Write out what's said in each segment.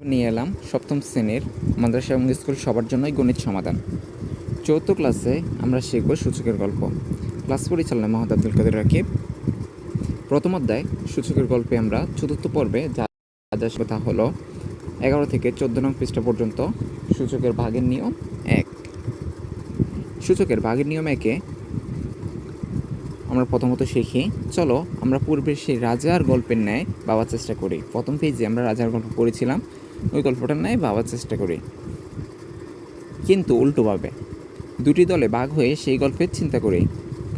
নিয়ে এলাম সপ্তম শ্রেণীর মাদ্রাসা এবং স্কুল সবার জন্যই গণিত সমাধান। চতুর্থ ক্লাসে আমরা শিখব সূচকের গল্প। ক্লাস পরিচালনা মোহাম্মদ আব্দুল কাদের রাকিব। প্রথম অধ্যায় সূচকের গল্পে আমরা চতুর্থ পর্বে যা তা হলো 11 থেকে 14 নং পৃষ্ঠা পর্যন্ত সূচকের ভাগের নিয়ম 1। সূচকের ভাগের নিয়ম 1-এ আমরা প্রথমত শিখি। চলো আমরা পূর্বের সেই রাজার গল্পের ন্যায় ভাবার চেষ্টা করি। প্রথম পেজে আমরা রাজার গল্প পড়েছিলাম, ওই গল্পটার ন্যায় ভাবার চেষ্টা করি, কিন্তু উল্টোভাবে। দুটি দলে ভাগ হয়ে সেই গল্পের চিন্তা করি,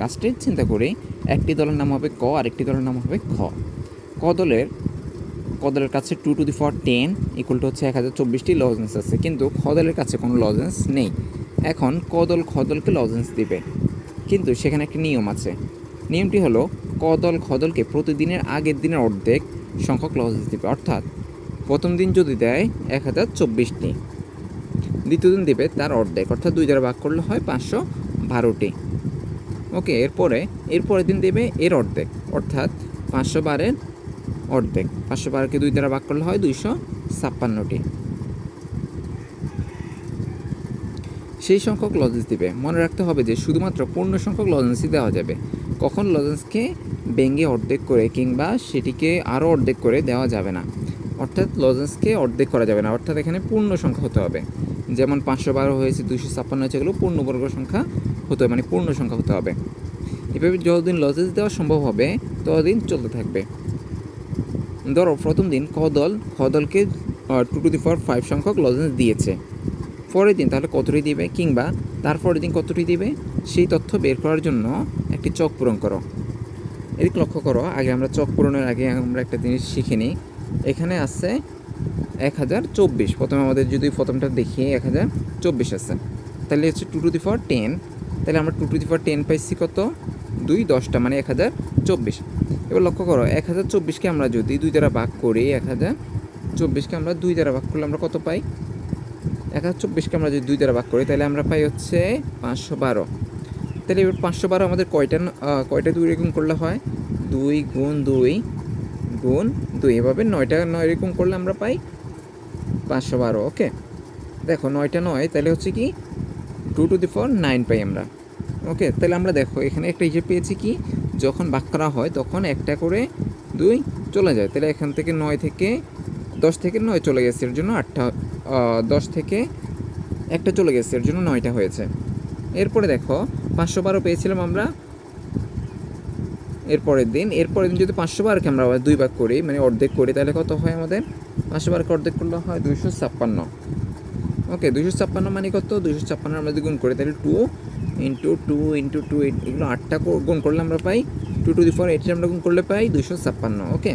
কাজটির চিন্তা করি। একটি দলের নাম হবে ক, আরেকটি দলের নাম হবে খ। ক দলের কাছে 2 to the power 10 equal to হচ্ছে 1024টি লজেন্স আছে, কিন্তু খ দলের কাছে কোনো লজেন্স নেই। এখন খ দলকে লজেন্স দিবে, কিন্তু সেখানে একটি নিয়ম আছে। নিয়মটি হলো ক দলকে প্রতিদিনের আগের দিনের অর্ধেক সংখ্যক লজেন্স দিবে। অর্থাৎ প্রথম দিন যদি দেয় 1024টি, দ্বিতীয় দিন দেবে তার অর্ধেক, অর্থাৎ 2 দ্বারা ভাগ করলে হয় 512টি। ওকে, এরপরের দিন দেবে এর অর্ধেক, অর্থাৎ 512-এর অর্ধেক। 512কে 2 দ্বারা ভাগ করলে হয় 256টি। সেই সংখ্যক লজেন্স দিবে। মনে রাখতে হবে যে শুধুমাত্র পূর্ণ সংখ্যক লজেন্সই দেওয়া যাবে। কখন লজেন্সকে ভেঙে অর্ধেক করে কিংবা সেটিকে আরও অর্ধেক করে দেওয়া যাবে না। অর্থাৎ লজেন্সকে অর্ধেক করা যাবে না, অর্থাৎ এখানে পূর্ণ সংখ্যা হতে হবে। যেমন 512 হয়েছে, 256 হয়েছে, এগুলো পূর্ণবর্গ সংখ্যা হতে হবে, মানে পূর্ণ সংখ্যা হতে হবে। এভাবে যতদিন লজেন্স দেওয়া সম্ভব হবে ততদিন চলতে থাকবে। ধরো প্রথম দিন খ দলকে 2 to the power 5 সংখ্যক লজেন্স দিয়েছে। পরের দিন তাহলে কতটি দিবে, কিংবা তারপরের দিন কতটি দিবে, সেই তথ্য বের করার জন্য একটি চক পূরণ করো। এদিক লক্ষ্য করো, আগে আমরা চক পূরণের আগে আমরা একটা জিনিস শিখে নিই। এখানে আছে 1024। প্রথমে আমাদের যদি প্রথমটা দেখি 1024 আছে, তাহলে হচ্ছে 2 to the power 10। তাহলে আমরা 2 to the power 10 পাইছি কত, 2 10টা, মানে 1024। এবার লক্ষ্য করো, 1024কে আমরা যদি 2 দ্বারা ভাগ করি, 1024কে আমরা 2 দ্বারা ভাগ করলে আমরা কত পাই, 1024কে আমরা যদি 2 দ্বারা ভাগ করি তাহলে আমরা পাই হচ্ছে 512। তাহলে এবার 512 আমাদের কয়টা 2 এরকম করলে হয়, 2 গুণ 2 গুণ 2, এভাবে 9টা 9 এরকম করলে আমরা পাই 512। ওকে, দেখো 9টা 9, তাহলে হচ্ছে কি 2 to the power 9 পাই আমরা। ওকে, তাহলে আমরা দেখো এখানে একটা হিসেব পেয়েছি কি, যখন ভাগ করা হয় তখন একটা করে 2 চলে যায়। তাহলে এখান থেকে 10 থেকে 9 চলে গেছে, এর জন্য 8টা, 10 থেকে একটা চলে গেছে, এর জন্য 9টা হয়েছে। এরপরে দেখো 512 পেয়েছিলাম আমরা এরপরের দিন যদি 512কে আমরা 2 ভাগ করি, মানে অর্ধেক করি, তাহলে কত হয় আমাদের, 512কে অর্ধেক করলে হয় 256। ওকে, 256 মানে কত, 256 আমরা যদি গুণ করি তাহলে 2 × 2 × 2, এগুলো 8টা গুণ করলে আমরা পাই 2 to the power 8 আমরা গুণ করলে পাই 256। ওকে,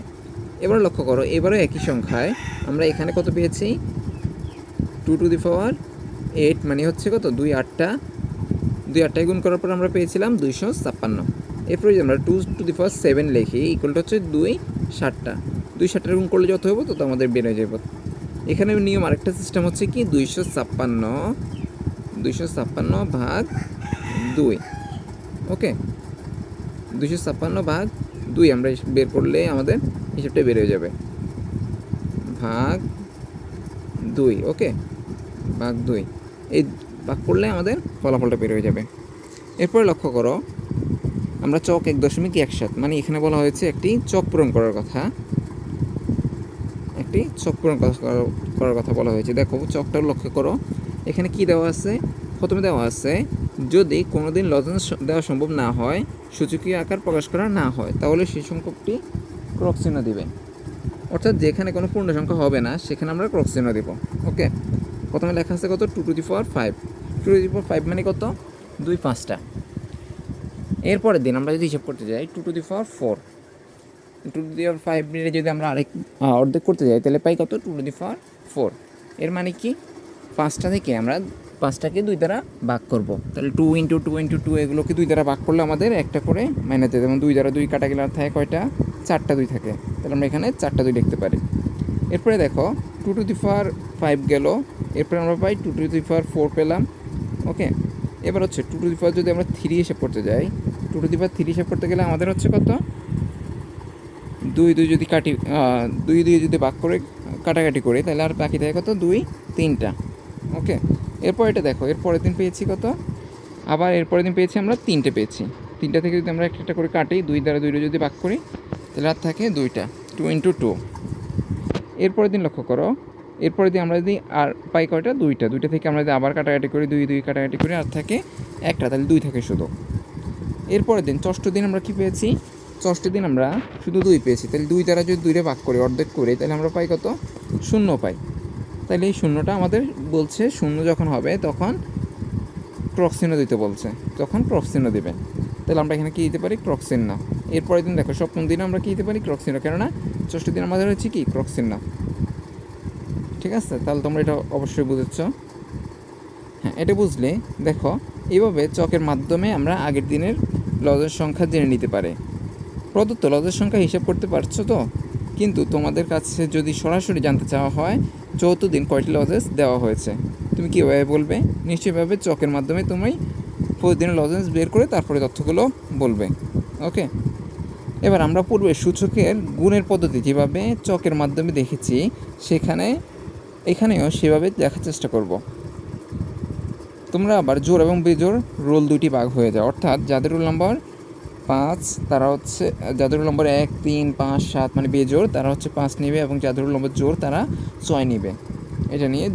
এবার লক্ষ্য করো, এবারও একই সংখ্যায় আমরা এখানে কত পেয়েছি, 2 to the power 8, মানে হচ্ছে কত, 2 8টায় গুণ করার পর আমরা পেয়েছিলাম 256। এরপরে যদি আমরা 2 to the power 7 লিখি, ইকুয়াল টু হচ্ছে 2 7টা, 2 7টা গুণ করলে যত হবে তত আমাদের বের হয়ে যাবে। এখানে নিয়ম আরেকটা সিস্টেম হচ্ছে কি, 256 ভাগ 2। ওকে, 256 ভাগ 2 আমরা বের করলে আমাদের হিসাবটা বের হয়ে যাবে, ভাগ 2। ওকে, ভাগ 2, এই ভাগ করলে আমাদের ফলাফলটা বের হয়ে যাবে। এরপরে লক্ষ্য করো, আমরা চক 1.17, মানে এখানে বলা হয়েছে একটি চক পূরণ করার কথা, বলা হয়েছে। দেখো চকটাও লক্ষ্য করো, এখানে কি দেওয়া আছে, প্রথমে দেওয়া আছে যদি কোনোদিন লজেন্স দেওয়া সম্ভব না হয়, সূচকীয় আকার প্রকাশ করা না হয়, তাহলে সেই সংখ্যকটি ক্রস চিহ্ন দিবে। অর্থাৎ যেখানে কোনো পূর্ণ সংখ্যা হবে না সেখানে আমরা ক্রস চিহ্ন দিব। ওকে, প্রথমে লেখা আছে কত, 2 to the power 5। 2 to the power 5 মানে কত, 2 5টা। এরপরের দিন আমরা যদি হিসাব করতে যাই 2 to the power 4, 2 to the power 5 নিয়ে যদি আমরা আরেক অর্ধেক করতে যাই তাহলে পাই কত, 2 to the power 4। এর মানে কি, 5টা থেকে আমরা 5টাকে 2 দ্বারা ভাগ করব, তাহলে 2 × 2 × 2 এগুলোকে 2 দ্বারা ভাগ করলে আমাদের একটা করে মাইনাস দেয়। যেমন 2 দ্বারা 2 কাটা গেলে আর থাকে কয়টা, 4টা 2 থাকে, তাহলে আমরা এখানে 4টা 2 লিখতে পারি। এরপরে দেখো 2 to the power 5 গেল, এরপরে আমরা পাই 2 to the power 4 পেলাম। ওকে, এবার হচ্ছে 2 to the power যদি আমরা 3 হিসাব করতে যাই, 2 to the power 3 হিসাব করতে গেলে আমাদের হচ্ছে কত, দুই দুই যদি কাটি, দুই দুই যদি ভাগ করে কাটাকাটি করে, তাহলে আর বাকি থাকে কত, 2 3টা। ওকে, এরপর এটা দেখো, এর পরের দিন পেয়েছি কত, আবার এর পরের দিন পেয়েছি আমরা 3টে পেয়েছি। 3টা থেকে যদি আমরা একটা একটা করে কাটি, 2 দ্বারা 2টা যদি ভাগ করি, তাহলে আর থাকে 2টা, 2 × 2। এরপরের দিন লক্ষ্য করো, এরপরের দিন আমরা যদি আর পাই কয়টা, 2টা। 2টা থেকে আমরা যদি আবার কাটাকাটি করি, 2 2 কাটাকাটি করি, আর থাকে একটা, তাহলে 2 থাকে শুধু। এরপরের দিন ষষ্ঠ দিন আমরা কী পেয়েছি, ষষ্ঠ দিন আমরা শুধু 2 পেয়েছি। তাহলে 2 দ্বারা যদি 2টা ভাগ করি, অর্ধেক করি, তাহলে আমরা পাই কত, 0 পাই। তাহলে এই শূন্যটা আমাদের বলছে 0 যখন হবে তখন ক্রস চিহ্ন দিতে বলছে, তখন ক্রস চিহ্ন দেবে। তাহলে আমরা এখানে কী দিতে পারি, ক্রস চিহ্ন। এরপরের দিন দেখো, সপ্তম দিনে আমরা কী দিতে পারি, ক্রস চিহ্ন, কেননা ষষ্ঠ দিন আমাদের হচ্ছে কি, ক্রস চিহ্ন। ঠিক আছে, তাহলে তোমরা এটা অবশ্যই বুঝেছ। হ্যাঁ, এটা বুঝলে দেখো, এইভাবে চকের মাধ্যমে আমরা আগের দিনের লজের সংখ্যা জেনে নিতে পারে। প্রদত্ত লজের সংখ্যা হিসাব করতে পারছো তো? কিন্তু তোমাদের কাছে যদি সরাসরি জানতে চাওয়া হয় চৌদ্দ দিন কয়টি লজেন্স দেওয়া হয়েছে, তুমি কীভাবে বলবে? নিশ্চয়ইভাবে চকের মাধ্যমে তুমি প্রতিদিনের লজেন্স বের করে তারপরে তথ্যগুলো বলবে। ওকে, এবার আমরা পূর্বে সূচকের গুণের পদ্ধতি যেভাবে চকের মাধ্যমে দেখেছি, এখানেও সেভাবে দেখার চেষ্টা করব। তোমরা আবার জোড় এবং বেজোড় রোল দুটি ভাগ হয়ে যায়, অর্থাৎ যাদের রোল নম্বর 5 তারা হচ্ছে, যাদের রোল নম্বর 1 3 5 7 মানে বেজোড়, তারা হচ্ছে 5 নেবে, এবং যাদের রোল নম্বর জোড় তারা 6 নেবে। এটা নিয়ে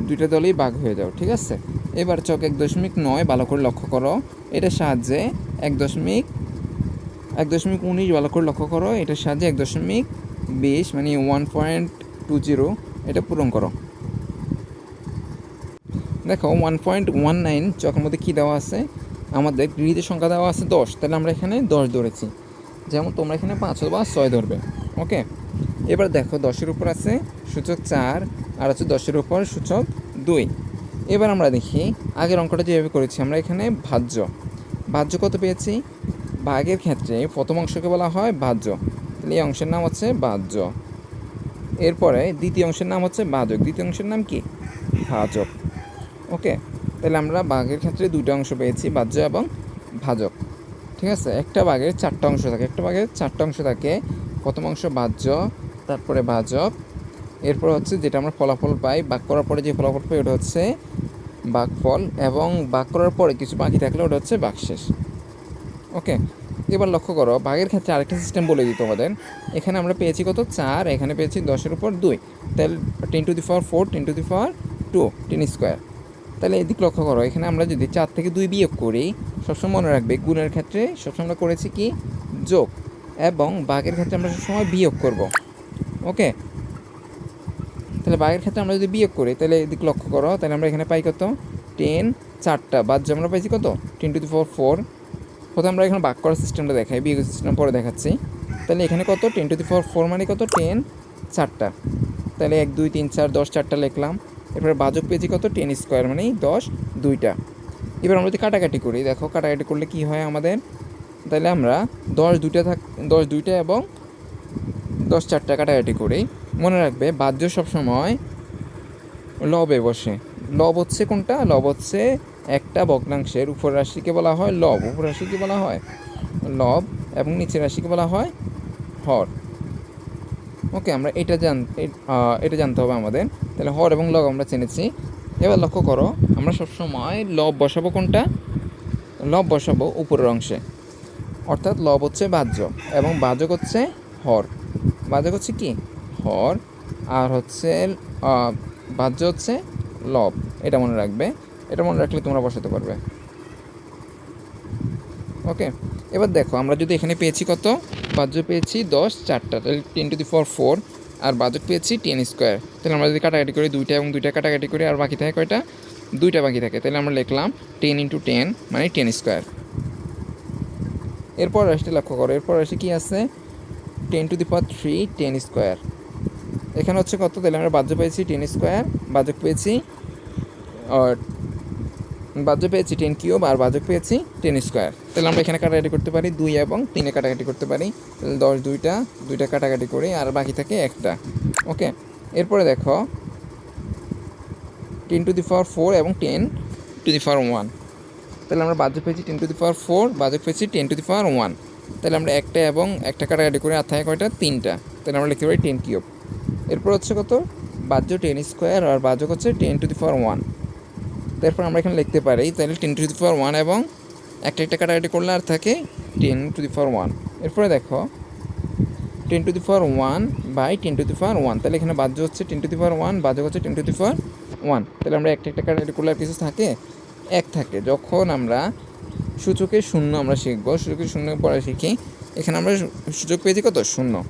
দুইটা দলেই ভাগ হয়ে যাও। ঠিক আছে, এবার চক 1.9 ভালো করে লক্ষ্য করো, এটার সাহায্যে 1.19 ভালো করে লক্ষ্য করো, এটার সাহায্যে 1.20 মানে 1.20 এটা পূরণ করো। দেখো 1.19 চকের মধ্যে কী দেওয়া আছে, আমাদের গৃহীত সংখ্যা দেওয়া আছে 10, তাহলে আমরা এখানে 10 ধরেছি, যেমন তোমরা এখানে 5 অথবা 6 ধরবে। ওকে, এবার দেখো 10-এর উপর আছে সূচক 4, আর হচ্ছে 10-এর উপর সূচক 2। এবার আমরা দেখি আগের অঙ্কটা যেভাবে করেছি, আমরা এখানে ভাজ্য কত পেয়েছি, ভাগের ক্ষেত্রে প্রথম অংশকে বলা হয় ভাজ্য, তাহলে এই অংশের নাম হচ্ছে ভাজ্য। এরপরে দ্বিতীয় অংশের নাম হচ্ছে ভাজক, দ্বিতীয় অংশের নাম কি, ভাজক। ওকে, তাহলে আমরা ভাগের ক্ষেত্রে 2টা অংশ পেয়েছি, ভাজ্য এবং ভাজক। ঠিক আছে, একটা ভাগের 4টা অংশ থাকে, প্রথম অংশ ভাজ্য, তারপরে ভাজক, এরপর হচ্ছে যেটা আমরা ফলাফল পাই, ভাগ করার পরে যে ফলাফল পাই ওটা হচ্ছে ভাগফল, এবং ভাগ করার পরে কিছু বাকি থাকলে ওটা হচ্ছে ভাগশেষ। ওকে, এবার লক্ষ্য করো, ভাগের ক্ষেত্রে আরেকটা সিস্টেম বলে দিই তোমাদের। এখানে আমরা পেয়েছি কত, 4, এখানে পেয়েছি 10-এর উপর 2, তাহলে 10⁴, 10⁴, 10 স্কোয়ার। তাহলে এদিক লক্ষ্য করো, এখানে আমরা যদি 4 থেকে 2 বিয়োগ করি, সবসময় মনে রাখবে গুণের ক্ষেত্রে সবসময় আমরা করেছি কি, যোগ, এবং ভাগের ক্ষেত্রে আমরা সবসময় বিয়োগ করব। ওকে, তাহলে ভাগের ক্ষেত্রে আমরা যদি বিয়োগ করি, তাহলে এদিক লক্ষ্য করো, তাহলে আমরা এখানে পাই কত, 10, 4টা বাদ যে আমরা পাইছি কত, 10⁴। প্রথমে আমরা এখানে ভাগ করার সিস্টেমটা দেখাই, বিয়োগ সিস্টেম পরে দেখাচ্ছি। তাহলে এখানে কত, 10⁴ মানে কত, 10 4টা, তাহলে 1 2 3 4 10 4টা লিখলাম। এরপরে ভাজক পেয়েছি কত, 10 স্কোয়ার মানে 10 2টা। এবার আমরা যদি কাটাকাটি করি, দেখো কাটাকাটি করলে কি হয় আমাদের, তাহলে আমরা 10 2টা এবং 10 4টা কাটাকাটি করি। মনে রাখবে ভাজ্য সবসময় লবে বসে। লব হচ্ছে কোনটা, লব হচ্ছে একটা ভগ্নাংশের উপর রাশিকে বলা হয় লব, উপর রাশিকে বলা হয় লব, এবং নিচের রাশিকে বলা হয় হর। ওকে, আমরা এটা জানতে হবে আমাদের। তাহলে হর এবং লব আমরা চিনেছি। এবার লক্ষ্য করো, আমরা সবসময় লব বসাবো কোনটা, লব বসাবো উপরের অংশে, অর্থাৎ লব হচ্ছে ভাজ্য এবং ভাজক হচ্ছে হর। ভাজক হচ্ছে কি, হর, আর হচ্ছে ভাজ্য হচ্ছে লব। এটা মনে রাখবে, এটা মনে রাখলে তোমরা বসাতে পারবে। ওকে, এবার দেখো আমরা যদি এখানে পেয়েছি কত, ভাজ্য পেয়েছি 10 4টা, তাহলে 10⁴, আর ভাজক পেয়েছি 10 স্কোয়ার। তাহলে আমরা যদি কাটাকাটি করি, 2টা এবং 2টা কাটাকাটি করি, আর বাকি থাকে কয়টা, 2টা বাকি থাকে, তাহলে আমরা লিখলাম 10 × 10 মানে 10 স্কোয়ার। এরপর রাশিটা লক্ষ্য করো, এরপর রাশি কি আছে, 10⁵ 10 স্কোয়ার। এখানে হচ্ছে কত, তাহলে আমরা ভাজ্য পেয়েছি 10 স্কোয়ার, ভাজক পেয়েছি 10³ আর ভাজক পেয়েছি 10 স্কোয়ার। তাহলে আমরা এখানে কাটাকাটি করতে পারি, 2 এবং 3 কাটাকাটি করতে পারি, তাহলে 10 2টা কাটাকাটি করি, আর বাকি থাকে একটা। ওকে, এরপরে দেখো 10⁴ এবং 10⁴, তাহলে আমরা ভাজ্য পেয়েছি 10⁴, ভাজক পেয়েছি 10⁴, তাহলে আমরা একটা এবং একটা কাটাকাটি করে আর থাকে কয়টা, 3টা। তাহলে আমরা লিখতে পারি 10 কিউব। এরপর হচ্ছে কত, বাহ্য 10 স্কোয়ার আর বাহ্যক হচ্ছে 10⁻1। তারপর আমরা এখানে লিখতে পারি তাহলে 10⁻1 এবং একটা একটা কাটাকাটি করলে আর থাকে 10⁻1। এরপরে দেখো 10⁻1 বাই 10⁻1, তাহলে এখানে বাহ্য হচ্ছে 10⁻1, বাহ্যক হচ্ছে 10⁻1। তাহলে আমরা একটা একটা কাটাকাটি করলে আর কিছু থাকে, 1 থাকে। যখন আমরা সূচকের শূন্য আমরা শিখবো, সূচকের শূন্য পরে শিখি, এখানে আমরা সূচক পেয়েছি কত, 0।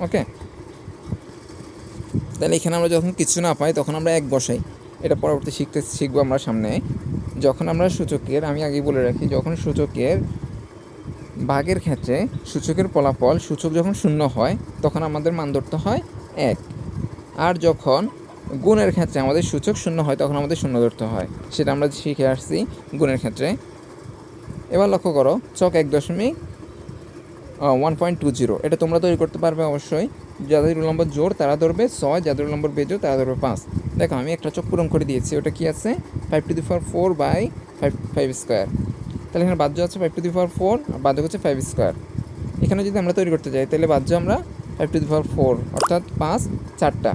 ওকে, তাহলে এখানে আমরা যখন কিছু না পাই তখন আমরা 1 বসাই। এটা পরবর্তী শিখবো আমরা সামনে। যখন আমরা সূচকের, আমি আগেই বলে রাখি, যখন সূচকের ভাগের ক্ষেত্রে সূচকের ফলাফল সূচক যখন 0 হয় তখন আমাদের মান ধরতে হয় 1। আর যখন গুণের ক্ষেত্রে আমাদের সূচক 0 হয় তখন আমাদের 0 ধরতে হয়। সেটা আমরা শিখে আসছি গুণের ক্ষেত্রে। এবার লক্ষ্য করো, চক 1.20, এটা তোমরা তৈরি করতে পারবে অবশ্যই। যাদের রোল নম্বর জোর তারা ধরবে 6, যাদের রোল নম্বর বেজোর তারা ধরবে 5। দেখো আমি একটা চক পূরণ করে দিয়েছি, ওটা কি আছে, 5⁴ বাই 5 স্কোয়ার। তাহলে এখানে বাহ্য আছে 5⁴ আর বাহ্যক হচ্ছে 5 স্কোয়ার। এখানে যদি আমরা তৈরি করতে যাই তাহলে বাহ্য আমরা 5⁴, অর্থাৎ 5 4টা,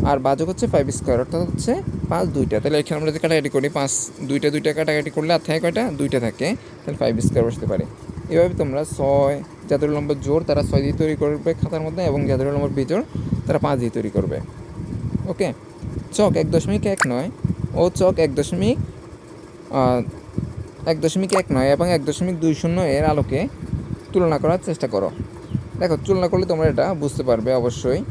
আর বাহ্যক হচ্ছে 5 স্কোয়ার, অর্থাৎ হচ্ছে 5 2টা। তাহলে এখানে আমরা যদি কাটাকাটি করি, 5 2টা কাটাকাটি করলে আর থাকে কয়টা, 2টা থাকে। তাহলে 5 স্কোয়ার বসতে পারে। এভাবে তোমরা 6, যাদের রোল নম্বর জোর তারা 6 দিয়ে তৈরি করবে খাতার মধ্যে, এবং যাদের রোল নম্বর বেজোড় তারা 5 দিয়ে তৈরি করবে। ওকে, চক 1.19 ও চক 1.19 এবং 1.20 এর আলোকে তুলনা করার চেষ্টা করো। দেখো তুলনা করলে তোমরা এটা বুঝতে পারবে অবশ্যই।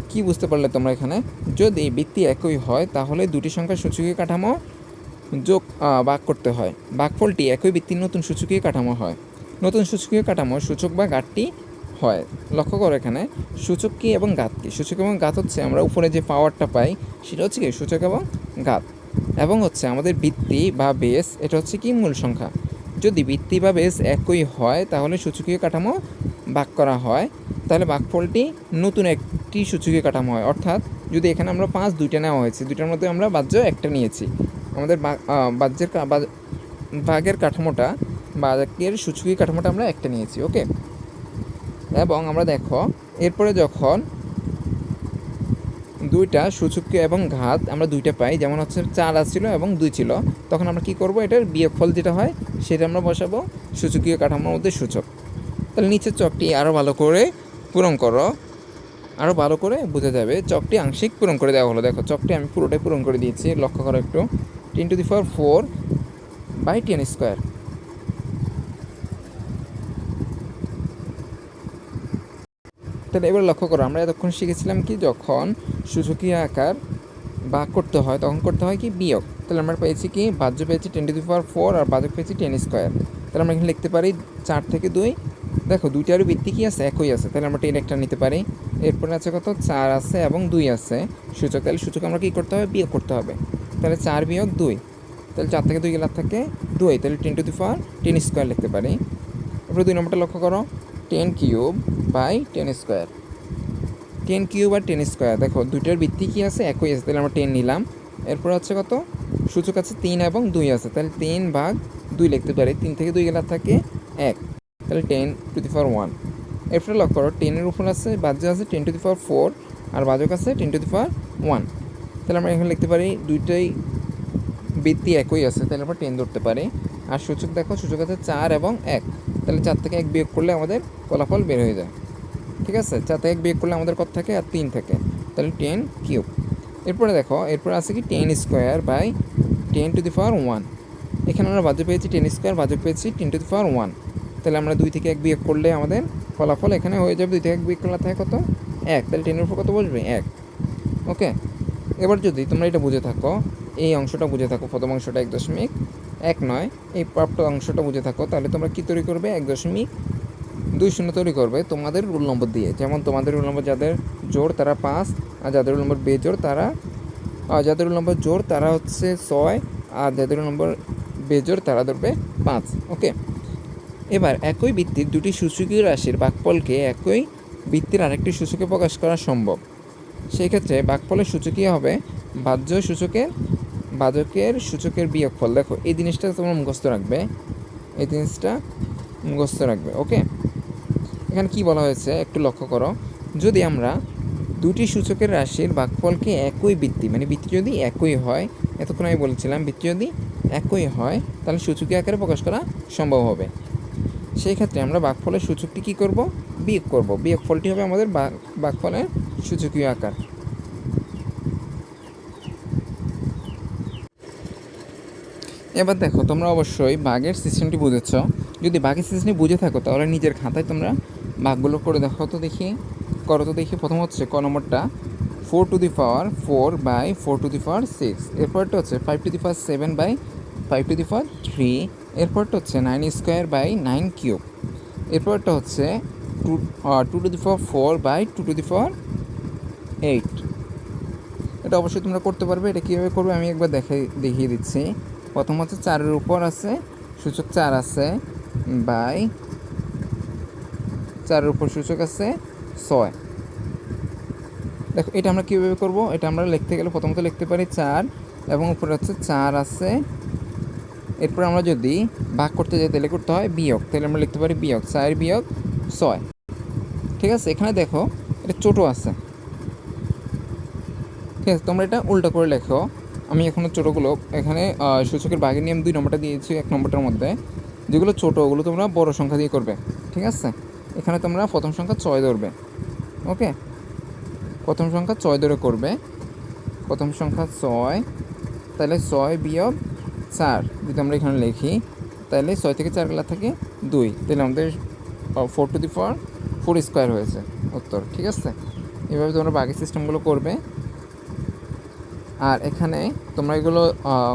কি বুঝতে পারলে তোমরা এখানে, যদি ভিত্তি একই হয় তাহলে দুটি সংখ্যার সূচকীয় কাঠামো ভাগ করতে হয়। ভাগফলটি একই ভিত্তির নতুন সূচকীয় কাঠামো হয়। নতুন সূচকীয় কাঠামো সূচক বা ঘাতটি হয়। লক্ষ্য করো এখানে সূচক কী এবং ঘাত কী। সূচক এবং ঘাত হচ্ছে আমরা উপরে যে পাওয়ারটা পাই সেটা হচ্ছে কি সূচক এবং ঘাত, এবং হচ্ছে আমাদের ভিত্তি বা বেস এটা হচ্ছে কি মূল সংখ্যা। যদি ভিত্তি বা বেস একই হয় তাহলে সূচকীয় কাঠামো ভাগ করা হয়, তাহলে ভাগফলটি নতুন একটি সূচকীয় কাঠামো হয়। অর্থাৎ যদি এখানে আমরা 5 2টা নেওয়া হয়েছে, 2টার মধ্যে আমরা বাহ্য একটা নিয়েছি, আমাদের ভাগের কাঠামোটা, ভাগের সূচকীয় কাঠামোটা আমরা একটা নিয়েছি। ওকে, এবং আমরা দেখো এরপরে যখন দুইটা সূচকীয় এবং ঘাত আমরা দুইটা পাই, যেমন হচ্ছে 4 আসছিল এবং 2 ছিল, তখন আমরা কি করব, এটার বিয়োগফল যেটা হয় সেটা আমরা বসাবো সূচকীয় কাঠামোর মধ্যে সূচক। তাহলে নিচের চকটি আরও ভালো করে পূরণ করো, আরও ভালো করে বোঝা যাবে। চকটি আংশিক পূরণ করে দেওয়া হলো। দেখো চকটি আমি পুরোটাই পূরণ করে দিয়েছি, লক্ষ্য করো একটু। 10⁴ বাই 10 স্কোয়ার। তাহলে এবার লক্ষ্য করো, আমরা এতক্ষণ শিখেছিলাম কি, যখন সূচকীয় আকার ভাগ করতে হয় তখন করতে হয় কি বিয়োগ। তাহলে আমরা পেয়েছি কি, বাহ্য পেয়েছি 10⁴ আর বাহ্যক পেয়েছি 10 স্কোয়ার। তাহলে আমরা এখানে লিখতে পারি 4 থেকে 2, দেখো দুইটারও ভিত্তি কি আছে, একই আছে, তাহলে আমরা 10 একটা নিতে পারি। এরপরে আছে কত, 4 আছে এবং 2 আছে সূচক, তাহলে সূচক আমরা কী করতে হবে, বিয়োগ করতে হবে। তাহলে 4 বিয়োগ 2, তাহলে 4 থেকে 2 গেলে থাকে 2, তাহলে 10⁻10 স্কোয়ার লিখতে পারি। এরপরে 2 নম্বরটা লক্ষ্য করো, 10 কিউব বাই 10 স্কোয়ার। 10 কিউব আর 10 স্কোয়ার, দেখো দুইটার ভিত্তি কী আছে, একই আছে, তাহলে আমরা 10 নিলাম। এরপর হচ্ছে কত, সূচক আছে 3 এবং 2 আছে, তাহলে 3/2 লিখতে পারি। 3 থেকে 2 গেলে থাকে 1, তাহলে 10⁻1। এরপরে লক্ষ্য করো 10-এর উপর আছে বাহ্য আছে 10⁻4 আর বাহ্যক আছে 10⁻1। তাহলে আমরা এখানে লিখতে পারি দুইটাই ভিত্তি একই আছে, তাহলে আমরা 10 ধরতে পারি। আর সূচক দেখো, সূচক আছে 4 এবং 1, তাহলে 4 থেকে 1 বিয়োগ করলে আমাদের ফলাফল বের হয়ে যায়। ঠিক আছে, 4 থেকে 1 বিয়োগ করলে আমাদের কত থাকে, আর 3 থাকে, তাহলে 10 কিউব। এরপরে দেখো, এরপরে আছে কি 10 স্কোয়ার বাই 10⁻1। এখানে আমরা বাহ্য পেয়েছি 10 স্কোয়ার, বাহ্যক পেয়েছি 10⁻1। তাহলে আমরা 2 থেকে 1 বিয়োগ করলে আমাদের ফলাফল এখানে হয়ে যাবে 2 থেকে 1 বিয়োগ করলে থাকে কত, 1, তাহলে 10-এর উপর কত বসবে, 1। ওকে, এবার যদি তোমরা এটা বুঝে থাকো, এই অংশটা বুঝে থাকো, প্রথম অংশটা 1.19, এই প্রাপ্ত অংশটা বুঝে থাকো, তাহলে তোমরা কী তৈরি করবে, 1.20 তৈরি করবে তোমাদের রোল নম্বর দিয়ে। যেমন তোমাদের রোল নম্বর যাদের জোড় তারা 5, আর যাদের রোল নম্বর বেজোড় তারা, যাদের রোল নম্বর জোড় তারা হচ্ছে 6, আর যাদের রোল নম্বর বেজোড় তারা ধরবে 5। ওকে, এবার একই ভিত্তির দুটি সূচকীয় রাশির ভাগফলকে একই ভিত্তির আরেকটি সূচকে প্রকাশ করা সম্ভব। সেই ক্ষেত্রে ভাগফলের সূচকীয় হবে বাহ্যকের সূচকের বিয়োগফল। দেখো এই জিনিসটা তোমরা মুখস্থ রাখবে, এই জিনিসটা মুখস্থ রাখবে। ওকে, এখানে কি বলা হয়েছে একটু লক্ষ্য করো। যদি আমরা দুটি সূচকের রাশির ভাগফলকে একই বৃত্তি, মানে বৃত্তি যদি একই হয়, এতক্ষণ আমি বলেছিলাম বৃত্তি যদি একই হয় তাহলে সূচকীয় আকারে প্রকাশ করা সম্ভব হবে। সেই ক্ষেত্রে আমরা ভাগফলের সূচকটি কী করব, বিয়োগ করব। বিয়োগফলটি হবে আমাদের ভাগফলের সূচকীয় আকার। এবার দেখো, তোমরা অবশ্যই ভাগের সিস্টেমটি বুঝেছ। যদি ভাগের সিস্টেমটি বুঝে থাকো তাহলে নিজের খাতায় তোমরা ভাগগুলো করে দেখো তো দেখি, করো তো দেখি। প্রথম হচ্ছে ক নম্বরটা 4 to the power 4 by 4 to the power 6। এরপরটা হচ্ছে 5 to the power 7 by 5 to the power 3। এরপরটা হচ্ছে 9 স্কোয়ার বাই 9 কিউব। এরপরটা হচ্ছে 2 to the power 4 by 2 to the power 8। এটা অবশ্যই তোমরা করতে পারবে। এটা কীভাবে করবে আমি একবার দেখিয়ে দিচ্ছি। প্রথম হচ্ছে 4-এর উপর আছে সূচক 4 আছে বাই 4-এর উপর সূচক আছে 6। দেখো এটা আমরা কীভাবে করব, এটা আমরা লিখতে গেলে প্রথমত লিখতে পারি 4 এবং উপরে হচ্ছে 4 আছে। এরপর আমরা যদি ভাগ করতে যাই তাহলে করতে হয় বিয়োগ, তাহলে আমরা লিখতে পারি বিয়োগ 4 বিয়োগ 6। ঠিক আছে, এখানে দেখো এটা ছোটো আছে। ঠিক আছে, তোমরা এটা উল্টো করে লেখো। আমি এখনও ছোটোগুলো এখানে সূচকের ভাগের নিয়ম 2 নম্বরটা দিয়েছি 1 নম্বরটার মধ্যে। যেগুলো ছোটো ওগুলো তোমরা বড় সংখ্যা দিয়ে করবে। ঠিক আছে, এখানে তোমরা প্রথম সংখ্যা 6 ধরবে। ওকে, প্রথম সংখ্যা 6 ধরে করবে। প্রথম সংখ্যা 6, তাহলে 6 বিয়োগ 4 যদি আমরা এখানে লিখি তাহলে 6 থেকে 4 গেলা থেকে 2, তাহলে আমাদের 4 টু দি পাওয়ার 4 স্কোয়ার হয়েছে উত্তর। ঠিক আছে, এভাবে তোমরা বাকি সিস্টেমগুলো করবে। আর এখানে তোমরা এগুলো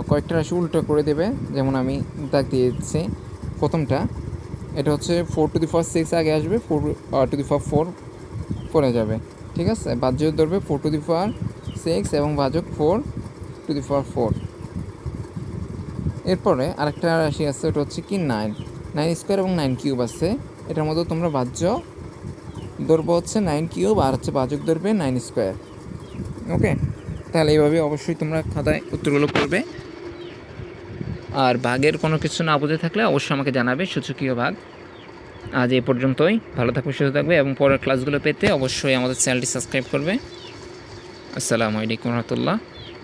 কয়েকটা রাশি উল্টো করে দেবে, যেমন আমি দাগ দিয়ে দিচ্ছি। প্রথমটা এটা হচ্ছে 4 টু দি পাওয়ার 6 আগে আসবে, 4 টু দি পাওয়ার 4 পরে যাবে। ঠিক আছে, ভাজ্য ধরবে 4 টু দি পাওয়ার 6 এবং ভাজক 4 টু দি পাওয়ার 4। এরপরে আরেকটা রাশি আছে, ওটা হচ্ছে কি 9 স্কোয়ার এবং 9 কিউব আছে। এটার মধ্যে তোমরা ভাজ্য ধরবো হচ্ছে 9 কিউব আর হচ্ছে ভাজক ধরবে 9 স্কোয়ার। ওকে, তাহলে এইভাবে অবশ্যই তোমরা খাতায় উত্তরগুলো করবে। আর ভাগের কোনো কিছু না বুঝে থাকলে অবশ্যই আমাকে জানাবে, সূচকীয় ভাগ। আজ এই পর্যন্তই। ভালো থাকবে, সুস্থ থাকবে এবং পরের ক্লাসগুলো পেতে অবশ্যই আমাদের চ্যানেলটি সাবস্ক্রাইব করবে। আসসালামু আলাইকুম রহমতুল্লাহ।